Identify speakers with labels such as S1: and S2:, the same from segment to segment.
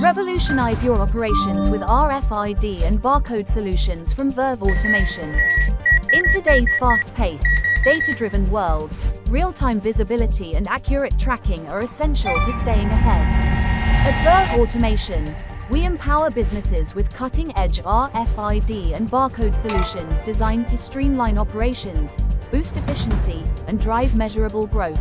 S1: Revolutionize your operations with RFID and barcode solutions from Verve Automation. In today's fast-paced, data-driven world, real-time visibility and accurate tracking are essential to staying ahead. At Verve Automation, we empower businesses with cutting-edge RFID and barcode solutions designed to streamline operations, boost efficiency, and drive measurable growth.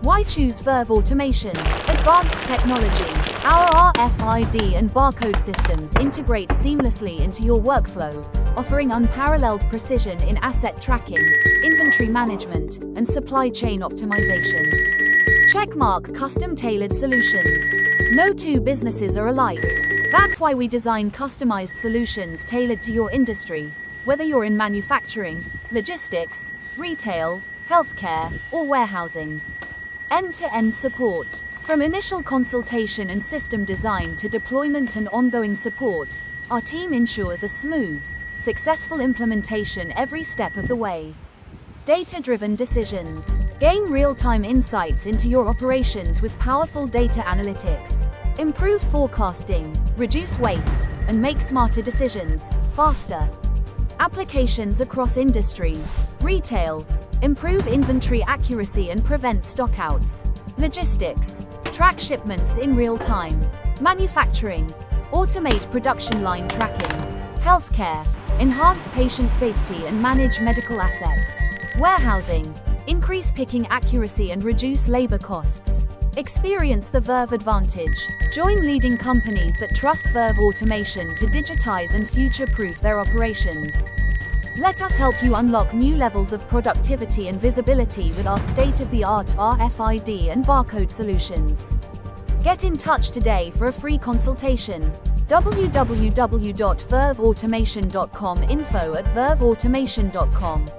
S1: Why choose Verve Automation? Advanced technology. Our RFID and barcode systems integrate seamlessly into your workflow, offering unparalleled precision in asset tracking, inventory management, and supply chain optimization. Checkmark custom-tailored solutions. No two businesses are alike. That's why we design customized solutions tailored to your industry, whether you're in manufacturing, logistics, retail, healthcare, or warehousing. End-to-end support. From initial consultation and system design to deployment and ongoing support, our team ensures a smooth, successful implementation every step of the way. Data-driven decisions. Gain real-time insights into your operations with powerful data analytics. Improve forecasting, reduce waste, and make smarter decisions, faster. Applications across industries. Retail. Improve inventory accuracy and prevent stockouts. Logistics. Track shipments in real time. Manufacturing. Automate production line tracking. Healthcare. Enhance patient safety and manage medical assets. Warehousing. Increase picking accuracy and reduce labor costs. Experience the Verve advantage. Join leading companies that trust Verve Automation to digitize and future-proof their operations. Let us help you unlock new levels of productivity and visibility with our state-of-the-art RFID and barcode solutions. Get in touch today for a free consultation. www.verveautomation.com. info@verveautomation.com.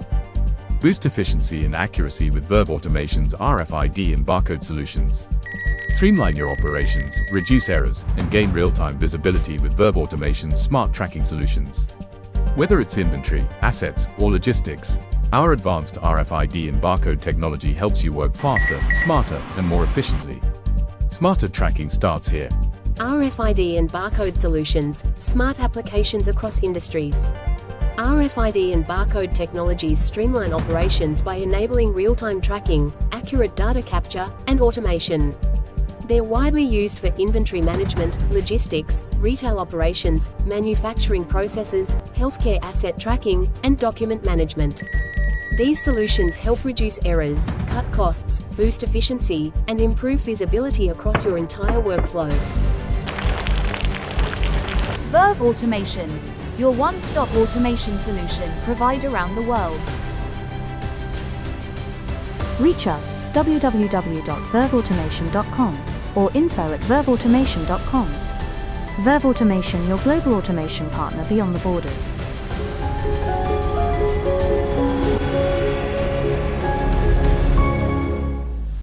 S2: Boost efficiency and accuracy with Verve Automation's RFID and barcode solutions. Streamline your operations, reduce errors, and gain real-time visibility with Verve Automation's smart tracking solutions. Whether it's inventory, assets, or logistics, our advanced RFID and barcode technology helps you work faster, smarter, and more efficiently. Smarter tracking starts here.
S3: RFID and barcode solutions, smart applications across industries. RFID and barcode technologies streamline operations by enabling real-time tracking, accurate data capture, and automation. They're widely used for inventory management, logistics, retail operations, manufacturing processes, healthcare asset tracking, and document management. These solutions help reduce errors, cut costs, boost efficiency, and improve visibility across your entire workflow.
S1: Verve Automation, your one-stop automation solution provider around the world.
S4: Reach us www.verveautomation.com or info@verveautomation.com. Verve Automation, your global automation partner beyond the borders.